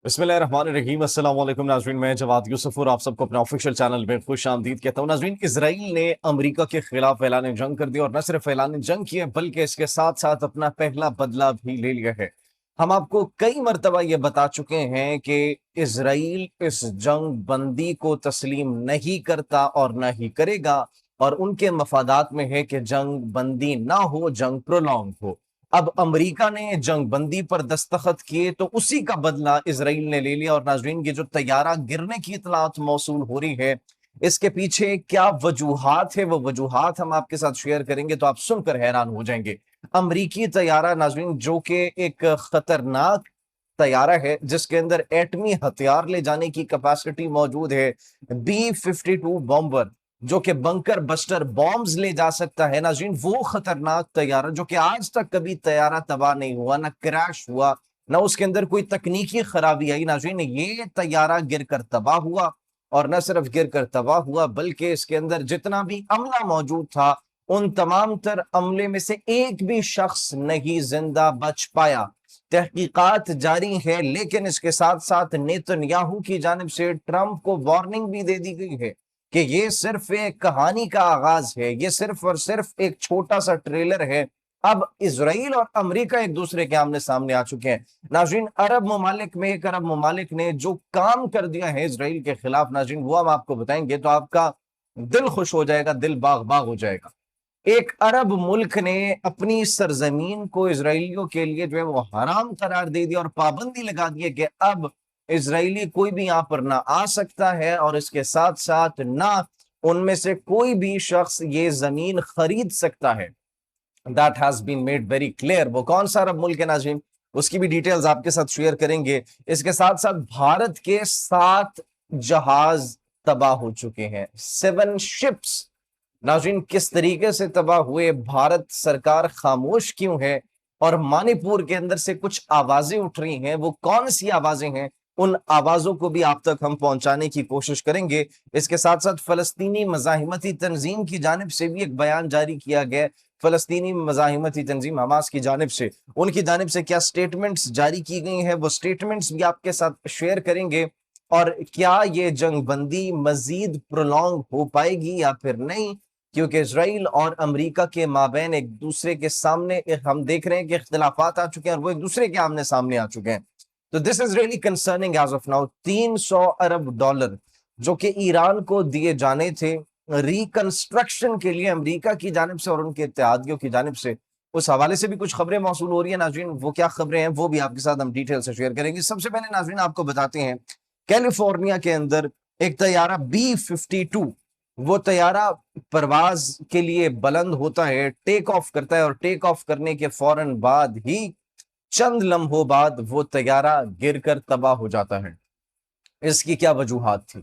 बिस्मिल्लाहिर्रहमानिर्रहीम। अस्सलाम वालेकुम नाज़रीन, मैं जवाद यूसुफ और आप सबको अपने ऑफिशियल चैनल में खुश आमदीद कहता हूँ। नाज़रीन, इजराइल ने अमेरिका के खिलाफ ऐलान जंग कर दिया और न सिर्फ ऐलान जंग किया बल्कि इसके साथ साथ अपना पहला बदला भी ले लिया है। हम आपको कई मरतबा ये बता चुके हैं कि इजराइल इस जंग बंदी को तस्लीम नहीं करता और न ही करेगा, और उनके मफादात में है कि जंग बंदी ना हो, जंग प्रोलॉन्ग हो। अब अमेरिका ने जंग बंदी पर दस्तखत किए तो उसी का बदला इसराइल ने ले लिया। और नाजरीन, ये जो तैयारा गिरने की इतलात मौसूल हो रही है, इसके पीछे क्या वजूहात है, वो वजूहात हम आपके साथ शेयर करेंगे तो आप सुनकर हैरान हो जाएंगे। अमरीकी तैयारा नाजरीन, जो कि एक खतरनाक तैयारा है जिसके अंदर एटमी हथियार ले जाने की कैपेसिटी मौजूद है, B-52 बॉम्बर, जो कि बंकर बस्टर बॉम्ब्स ले जा सकता है। नाज़रीन, वो खतरनाक तैयारा जो कि आज तक कभी तैयारा तबाह नहीं हुआ, ना क्रैश हुआ, ना उसके अंदर कोई तकनीकी खराबी आई। नाज़रीन, ये तैयारा गिरकर तबाह हुआ, और न सिर्फ गिरकर तबाह हुआ बल्कि इसके अंदर जितना भी अमला मौजूद था, उन तमाम तर अमले में से एक भी शख्स नहीं जिंदा बच पाया। तहकीकात जारी है, लेकिन इसके साथ साथ नेतन्याहू की जानिब से ट्रंप को वार्निंग भी दे दी गई है कि ये सिर्फ एक कहानी का आगाज है, ये सिर्फ और सिर्फ एक छोटा सा ट्रेलर है। अब इसराइल और अमेरिका एक दूसरे के आमने सामने आ चुके हैं। नाज़रीन, अरब ममालिक में एक अरब ममालिक ने जो काम कर दिया है इसराइल के खिलाफ, नाज़रीन, वो हम आपको बताएंगे तो आपका दिल खुश हो जाएगा, दिल बाग बाग हो जाएगा। एक अरब मुल्क ने अपनी सरजमीन को इसराइलियों के लिए जो है वो हराम करार दे दिया और पाबंदी लगा दी है कि अब इसराइली कोई भी यहां पर ना आ सकता है, और इसके साथ साथ ना उनमें से कोई भी शख्स ये जमीन खरीद सकता है। That has been made very clear. वो कौन सा अरब मुल्क है नाज़रीन, उसकी भी डिटेल्स आपके साथ शेयर करेंगे। इसके साथ साथ भारत के 7 जहाज तबाह हो चुके हैं, 7 शिप्स। नाज़रीन, किस तरीके से तबाह हुए, भारत सरकार खामोश क्यों है, और मणिपुर के अंदर से कुछ आवाजें उठ रही हैं, वो कौन सी आवाजें हैं, उन आवाजों को भी आप तक हम पहुंचाने की कोशिश करेंगे। इसके साथ साथ फलस्तीनी मज़ाहिमती तंजीम की जानिब से भी एक बयान जारी किया गया। फलस्तीनी मज़ाहिमती तंजीम हमास की जानिब से, उनकी जानिब से क्या स्टेटमेंट्स जारी की गई हैं, वो स्टेटमेंट्स भी आपके साथ शेयर करेंगे। और क्या ये जंग बंदी मजीद प्रोलॉन्ग हो पाएगी या फिर नहीं, क्योंकि इसराइल और अमेरिका के माबैन एक दूसरे के सामने हम देख रहे हैं कि इख्तिलाफात आ चुके हैं और वो एक दूसरे के आमने सामने आ चुके हैं। तो this is really concerning as of now. 300 अरब डॉलर जो कि ईरान को दिए जाने थे रिकंस्ट्रक्शन के लिए अमेरिका की जानिब से और उनके इत्तेहादियों की जानिब से, उस हवाले से भी कुछ खबरें मौसूल हो रही है नाज़रीन। वो क्या खबरें हैं वो भी आपके साथ हम डिटेल से शेयर करेंगे। सबसे पहले नाज़रीन आपको बताते हैं, कैलिफोर्निया के अंदर एक तैयारा B-52, वो तैयारा परवाज के लिए बुलंद होता है, टेक ऑफ करता है, और टेक ऑफ करने के फौरन बाद ही चंद लम्हों बाद वो तैयारा गिरकर तबाह हो जाता है। इसकी क्या वजूहात थी,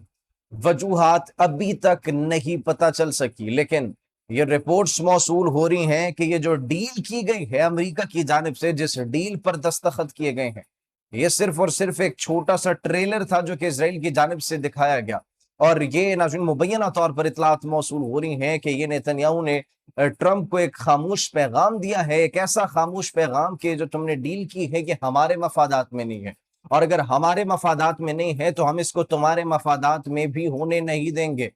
वजूहात अभी तक नहीं पता चल सकी, लेकिन ये रिपोर्ट्स मौसूल हो रही हैं कि ये जो डील की गई है अमेरिका की जानिब से, जिस डील पर दस्तखत किए गए हैं, ये सिर्फ और सिर्फ एक छोटा सा ट्रेलर था जो कि इसराइल की जानिब से दिखाया गया। और ये नाज़रीन मुबैना तौर पर इतलात मौसूल हो रही हैं कि ये नेतन्याहू ने ट्रंप को एक खामोश पैगाम दिया है, एक ऐसा खामोश पैगाम कि जो तुमने डील की है कि हमारे मफादात में नहीं है, और अगर हमारे मफादात में नहीं है तो हम इसको तुम्हारे मफादात में भी होने नहीं देंगे।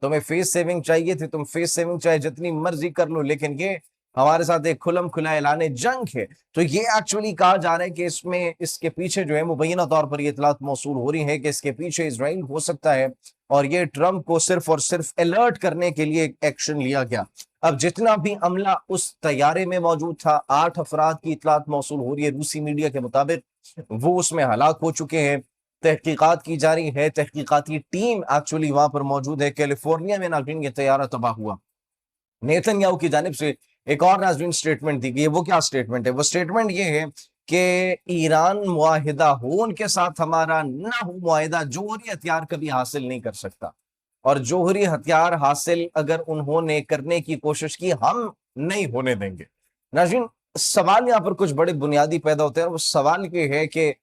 तुम्हें फेस सेविंग चाहिए थी, तुम फेस सेविंग चाहे जितनी मर्जी कर लो, लेकिन ये हमारे साथ एक खुलम खुला ऐलान जंग है। तो ये एक्चुअली कहा जा रहा है कि इसमें इसके पीछे जो है मुबैना तौर पर ये इतलात मौसूल हो रही है कि इसके पीछे इसराइल हो सकता है, और ये ट्रंप को सिर्फ और सिर्फ अलर्ट करने के लिए एक्शन लिया गया। अब जितना भी अमला उस तैयारे में मौजूद था, 8 अफराद की इतलात मौसूल हो रही है रूसी मीडिया के मुताबिक, वो उसमें हलाक हो चुके हैं। तहकीकात की जा रही है, तहकीकाती टीम एक्चुअली वहां पर मौजूद है। कैलिफोर्निया में नाज़रीन ये तैयारा तबाह हुआ। नेतन्याहू की जानिब से एक और नाज़रीन स्टेटमेंट दी गई है। वो क्या स्टेटमेंट है, वो स्टेटमेंट ये है कि ईरान मुआहिदा हो उनके साथ, हमारा ना हो मुआहिदा, जोहरी हथियार कभी हासिल नहीं कर सकता, और जोहरी हथियार हासिल अगर उन्होंने करने की कोशिश की, हम नहीं होने देंगे। नाज़रीन, सवाल यहाँ पर कुछ बड़े बुनियादी पैदा होते हैं। वो सवाल ये है कि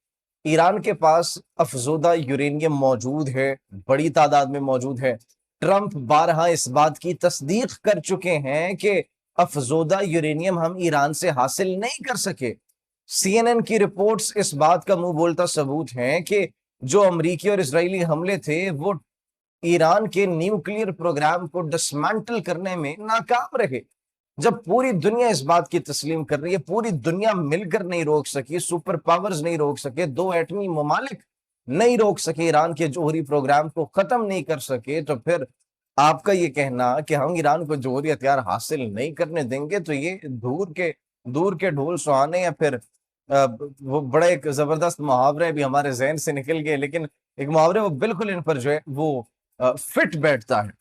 ईरान के पास अफजोदा यूरेनियम मौजूद है, बड़ी तादाद में मौजूद है। ट्रंप बारहा इस बात की तस्दीक कर चुके हैं कि अफजोदा यूरेनियम हम ईरान से हासिल नहीं कर सके। CNN की रिपोर्ट्स इस बात का मुंह बोलता सबूत हैं कि जो अमरीकी और इजरायली हमले थे वो ईरान के न्यूक्लियर प्रोग्राम को डिसमेंटल करने में नाकाम रहे। जब पूरी दुनिया इस बात की तस्लीम कर रही है, पूरी दुनिया मिलकर नहीं रोक सकी, सुपर पावर्स नहीं रोक सके, दो एटमी ममालिक नहीं रोक सके, ईरान के जौहरी प्रोग्राम को खत्म नहीं कर सके, तो फिर आपका ये कहना कि हम ईरान को जौहरी हथियार हासिल नहीं करने देंगे, तो ये दूर के ढोल सुहाने या फिर वो बड़ा एक जबरदस्त मुहावरे भी हमारे जहन से निकल गए, लेकिन एक मुहावरे वो बिल्कुल इन पर जो है वो फिट बैठता है।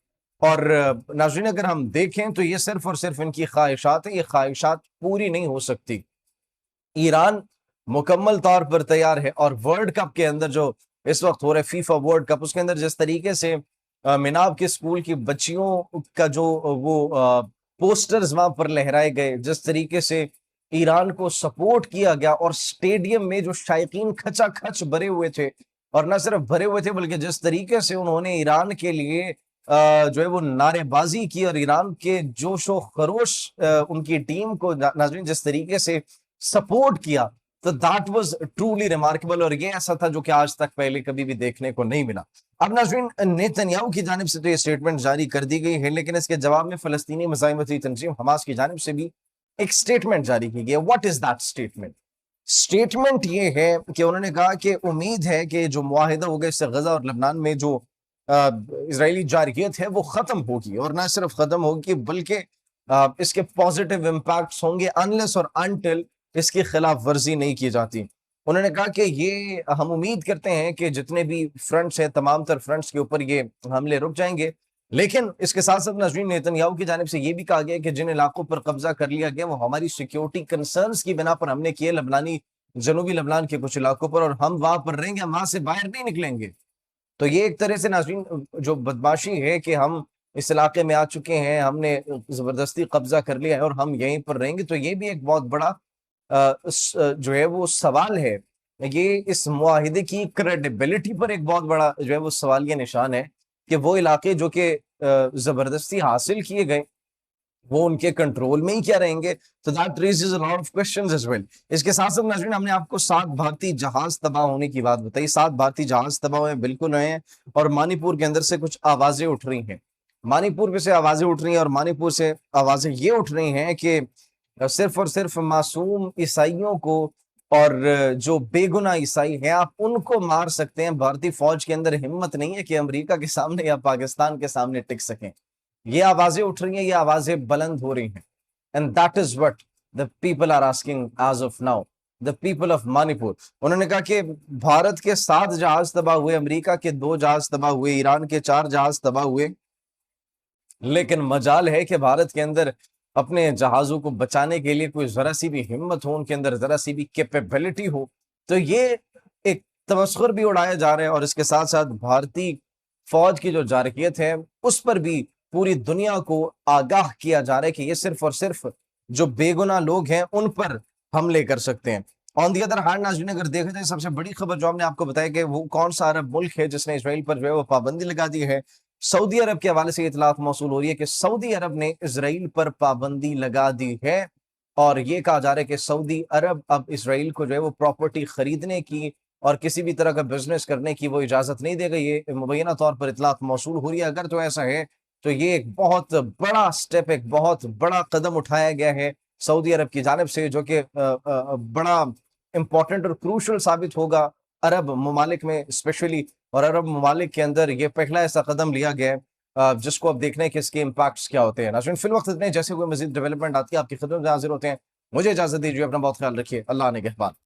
और नाज़रीन अगर हम देखें तो ये सिर्फ और सिर्फ इनकी ख्वाहिशात है, ये ख्वाहिशात पूरी नहीं हो सकती। ईरान मुकम्मल तौर पर तैयार है और वर्ल्ड कप के अंदर जो इस वक्त हो रहा है फीफा वर्ल्ड कप, उसके अंदर जिस तरीके से मिनाब के स्कूल की बच्चियों का जो वो पोस्टर्स वहां पर लहराए गए, जिस तरीके से ईरान को सपोर्ट किया गया और स्टेडियम में जो शायकीन खचाखच भरे हुए थे, और न सिर्फ भरे हुए थे बल्कि जिस तरीके से उन्होंने ईरान के लिए जो है वो नारेबाजी की और ईरान के जोश व खरोश उनकी टीम को नाज़रीन जिस तरीके से सपोर्ट किया, तो दैट वाज ट्रूली रिमार्केबल। और ये ऐसा था जो कि आज तक पहले कभी भी देखने को नहीं मिला। अब नाज़रीन नेतन्याहू की जानिब से तो ये स्टेटमेंट जारी कर दी गई है, लेकिन इसके जवाब में फलस्तीनी मज़ाहिमती तंजीम हमास की जानिब से भी एक स्टेटमेंट जारी की गई है। What is that statement? Statement ये है कि उन्होंने कहा कि उम्मीद है कि जो मुआहिदा होगा इससे गजा और लबनान में जो इजरायली जारहियत है वो खत्म होगी, और ना सिर्फ खत्म होगी बल्कि इसके पॉजिटिव इम्पैक्ट्स होंगे अनलेस और अनटिल इसकी खिलाफ वर्जी नहीं की जाती। उन्होंने कहा कि ये हम उम्मीद करते हैं कि जितने भी फ्रंट्स हैं तमाम तर फ्रंट्स के ऊपर ये हमले रुक जाएंगे, लेकिन इसके साथ साथ नाज़रीन नेतन्याहू की जानिब से ये भी कहा गया कि जिन इलाकों पर कब्जा कर लिया गया वो हमारी सिक्योरिटी कंसर्न्स की बिना पर हमने किए, लबनानी जनूबी लबनान के कुछ इलाकों पर, और हम वहां पर रहेंगे, हम वहां से बाहर नहीं निकलेंगे। तो ये एक तरह से नाज़रीन जो बदमाशी है कि हम इस इलाके में आ चुके हैं, हमने जबरदस्ती कब्जा कर लिया है और हम यहीं पर रहेंगे, तो ये भी एक बहुत बड़ा जो है वो सवाल है। ये इस मुआहिदे की क्रेडिबिलिटी पर एक बहुत बड़ा जो है वो सवालिया निशान है कि वो इलाके जो कि जबरदस्ती हासिल किए गए वो उनके कंट्रोल में ही क्या रहेंगे। तो that raises a lot of questions as well. इसके साथ साथ नाज़रीन हमने आपको 7 भारतीय जहाज तबाह होने की बात बताई। 7 भारतीय जहाज तबाह हुए बिल्कुल हुए हैं, और मणिपुर के अंदर से कुछ आवाजें उठ रही हैं। मणिपुर में से आवाजें उठ रही हैं और मणिपुर से आवाजें ये उठ रही हैं कि सिर्फ और सिर्फ मासूम ईसाइयों को और जो बेगुनाह ईसाई हैं आप उनको मार सकते हैं। भारतीय फौज के अंदर हिम्मत नहीं है कि अमेरिका के सामने या पाकिस्तान के सामने टिक सकें। ये आवाजें उठ रही हैं, ये आवाजें बुलंद हो रही हैं, and that is what the people are asking as of now, the people of Manipur. उन्होंने कहा कि भारत के 7 जहाज तबाह हुए, अमेरिका के 2 जहाज तबाह हुए, ईरान के 4 जहाज तबाह हुए, लेकिन मजाल है कि भारत के अंदर अपने जहाजों को बचाने के लिए कोई जरा सी भी हिम्मत हो, उनके अंदर जरा सी भी कैपेबिलिटी हो। तो ये एक तमस्खुर भी उड़ाया जा रहा है, और इसके साथ साथ भारतीय फौज की जो जारहियत है उस पर भी पूरी दुनिया को आगाह किया जा रहा है कि ये सिर्फ और सिर्फ जो बेगुनाह लोग हैं उन पर हमले कर सकते हैं। ऑन दी अदर हैंड नाज़रीन अगर देखा जाए सबसे बड़ी खबर जो हमने आपको बताया कि वो कौन सा अरब मुल्क है जिसने इसराइल पर जो है वो पाबंदी लगा दी है। सऊदी अरब के हवाले से इतलात मौसूल हो रही है कि सऊदी अरब ने इसराइल पर पाबंदी लगा दी है, और ये कहा जा रहा है कि सऊदी अरब अब इसराइल को जो है वो प्रॉपर्टी खरीदने की और किसी भी तरह का बिजनेस करने की वो इजाजत नहीं देगा। ये मुबैना तौर पर इतलात मौसूल हो रही है। अगर तो ऐसा है तो ये एक बहुत बड़ा स्टेप, एक बहुत बड़ा कदम उठाया गया है सऊदी अरब की जानिब से, जो कि बड़ा इंपॉर्टेंट और क्रूशल साबित होगा अरब ममालिक में स्पेशली, और अरब ममालिक के अंदर ये पहला ऐसा कदम लिया गया है जिसको अब देखने के इसके इम्पैक्ट्स क्या होते हैं। नाज़रीन फिल वक्त इतने, जैसे कोई मजीद डेवलपमेंट आती है आपकी खिदमत में हाजिर होते हैं। मुझे इजाजत दीजिए, अपना बहुत ख्याल रखिए, अल्लाह ने कहबान।